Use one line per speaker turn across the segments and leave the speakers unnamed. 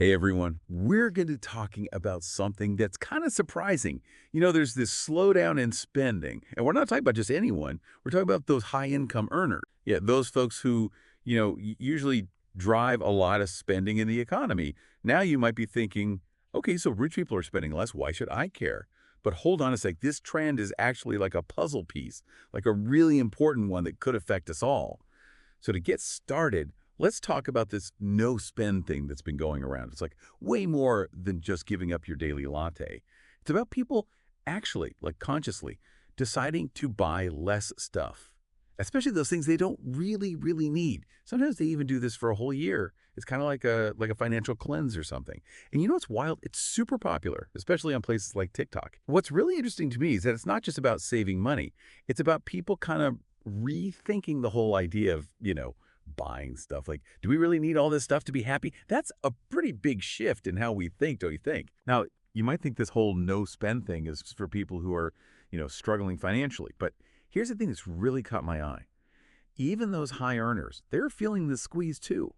Hey everyone, we're going to be talking about something that's kind of surprising. There's this slowdown in spending, and we're not talking about just anyone. We're talking about those high-income earners. Yeah, those folks who, usually drive a lot of spending in the economy. Now you might be thinking, okay, so rich people are spending less. Why should I care? But hold on a sec. This trend is actually like a puzzle piece, like a really important one that could affect us all. So to get started, let's talk about this no spend thing that's been going around. It's like way more than just giving up your daily latte. It's about people actually, like consciously, deciding to buy less stuff, especially those things they don't really need. Sometimes they even do this for a whole year. It's kind of like a financial cleanse or something. And you know what's wild? It's super popular, especially on places like TikTok. What's really interesting to me is that it's not just about saving money. It's about people kind of rethinking the whole idea of, buying stuff. Like, do we really need all this stuff to be happy? That's a pretty big shift in how we think, don't you think? Now, you might think this whole no spend thing is for people who are, struggling financially. But here's the thing that's really caught my eye. Even those high earners, they're feeling the squeeze too.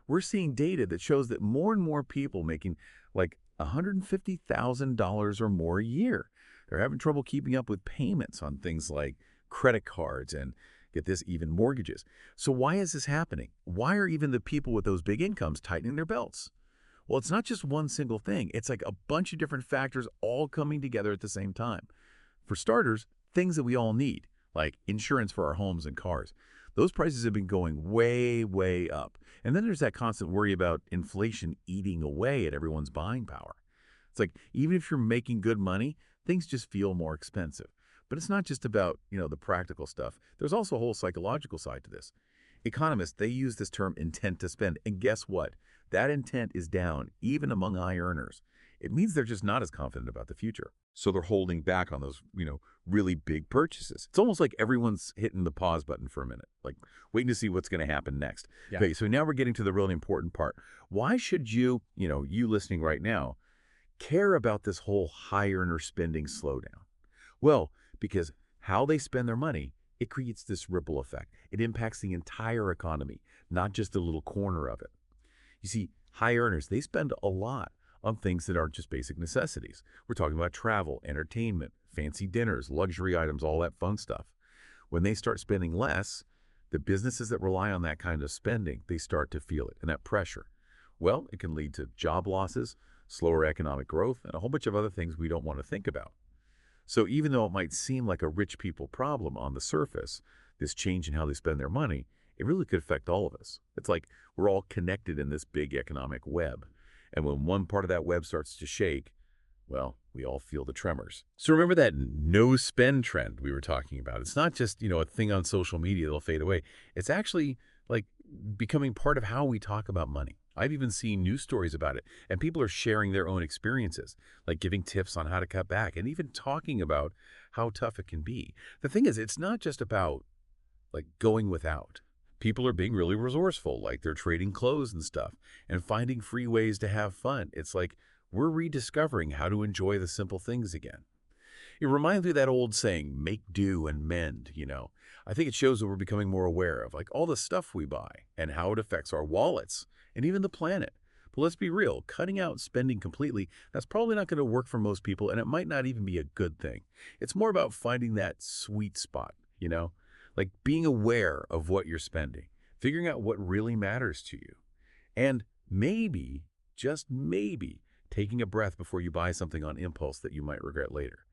We're seeing data that shows that more and more people making like $150,000 or more a year, they're having trouble keeping up with payments on things like credit cards and, get this, even mortgages. So why is this happening? Why are even the people with those big incomes tightening their belts? Well, it's not just one single thing. It's like a bunch of different factors all coming together at the same time. For starters, things that we all need, like insurance for our homes and cars. Those prices have been going way up. And then there's that constant worry about inflation eating away at everyone's buying power. It's like, even if you're making good money, things just feel more expensive. But it's not just about, the practical stuff. There's also a whole psychological side to this. Economists, they use this term intent to spend. And guess what? That intent is down, even among high earners. It means they're just not as confident about the future. So they're holding back on those, really big purchases. It's almost like everyone's hitting the pause button for a minute, like waiting to see what's going to happen next.
Yeah.
Okay, so now we're getting to the really important part. Why should you, you listening right now, care about this whole high earner spending slowdown? Well, because how they spend their money, it creates this ripple effect. It impacts the entire economy, not just a little corner of it. You see, high earners, they spend a lot on things that aren't just basic necessities. We're talking about travel, entertainment, fancy dinners, luxury items, all that fun stuff. When they start spending less, the businesses that rely on that kind of spending, they start to feel it, and that pressure. Well, it can lead to job losses, slower economic growth, and a whole bunch of other things we don't want to think about. So even though it might seem like a rich people problem on the surface, this change in how they spend their money, it really could affect all of us. It's like we're all connected in this big economic web. And when one part of that web starts to shake, well, we all feel the tremors. So remember that no spend trend we were talking about. It's not just, a thing on social media that'll fade away. It's actually like becoming part of how we talk about money. I've even seen news stories about it, and people are sharing their own experiences, like giving tips on how to cut back and even talking about how tough it can be. The thing is, it's not just about like going without. People are being really resourceful, like they're trading clothes and stuff and finding free ways to have fun. It's like we're rediscovering how to enjoy the simple things again. It reminds me of that old saying, make do and mend. I think it shows that we're becoming more aware of like all the stuff we buy and how it affects our wallets and even the planet. But let's be real, cutting out spending completely, that's probably not going to work for most people, and it might not even be a good thing. It's more about finding that sweet spot, like being aware of what you're spending, figuring out what really matters to you, and maybe, just maybe, taking a breath before you buy something on impulse that you might regret later.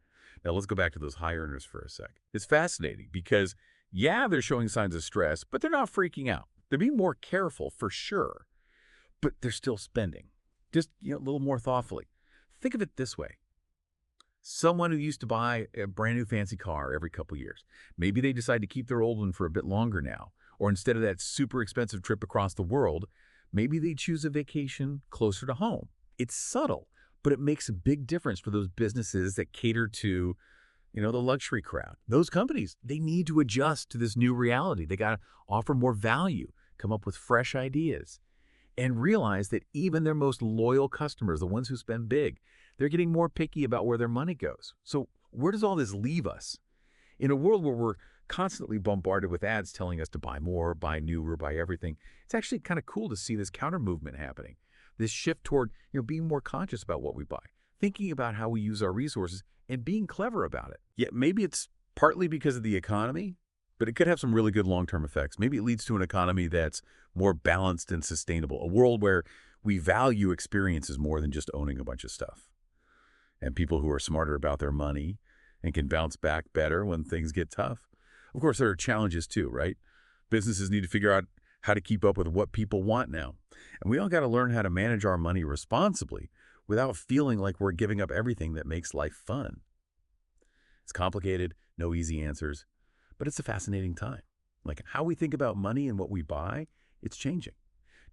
Now let's go back to those high earners for a sec. It's fascinating because, yeah, they're showing signs of stress, but they're not freaking out. They're being more careful for sure, but they're still spending. Just, a little more thoughtfully. Think of it this way. Someone who used to buy a brand new fancy car every couple years, maybe they decide to keep their old one for a bit longer now, or instead of that super expensive trip across the world, maybe they choose a vacation closer to home. It's subtle, but it makes a big difference for those businesses that cater to, the luxury crowd. Those companies, they need to adjust to this new reality. They got to offer more value, come up with fresh ideas, and realize that even their most loyal customers, the ones who spend big, they're getting more picky about where their money goes. So where does all this leave us? In a world where we're constantly bombarded with ads telling us to buy more, buy newer, buy everything, it's actually kind of cool to see this counter movement happening. This shift toward, being more conscious about what we buy, thinking about how we use our resources, and being clever about it. Yeah, maybe it's partly because of the economy, but it could have some really good long-term effects. Maybe it leads to an economy that's more balanced and sustainable, a world where we value experiences more than just owning a bunch of stuff. And people who are smarter about their money and can bounce back better when things get tough. Of course, there are challenges too, right? Businesses need to figure out how to keep up with what people want now. And we all got to learn how to manage our money responsibly without feeling like we're giving up everything that makes life fun. It's complicated, no easy answers, but it's a fascinating time. Like how we think about money and what we buy, it's changing.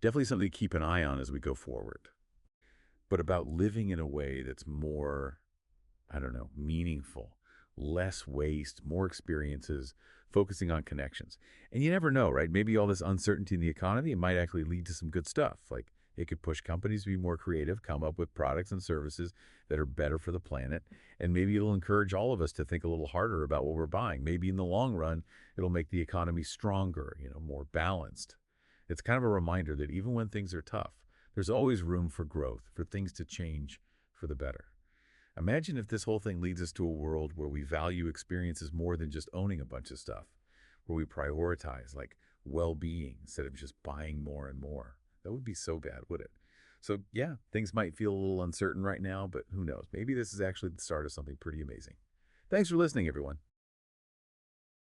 Definitely something to keep an eye on as we go forward. But about living in a way that's more, I don't know, meaningful, less waste, more experiences, focusing on connections. And you never know, right? Maybe all this uncertainty in the economy, it might actually lead to some good stuff. Like it could push companies to be more creative, come up with products and services that are better for the planet. And maybe it'll encourage all of us to think a little harder about what we're buying. Maybe in the long run, it'll make the economy stronger, more balanced. It's kind of a reminder that even when things are tough, there's always room for growth, for things to change for the better. Imagine if this whole thing leads us to a world where we value experiences more than just owning a bunch of stuff, where we prioritize like well-being instead of just buying more and more. That would be so bad, would it? So yeah, things might feel a little uncertain right now, but who knows? Maybe this is actually the start of something pretty amazing. Thanks for listening, everyone.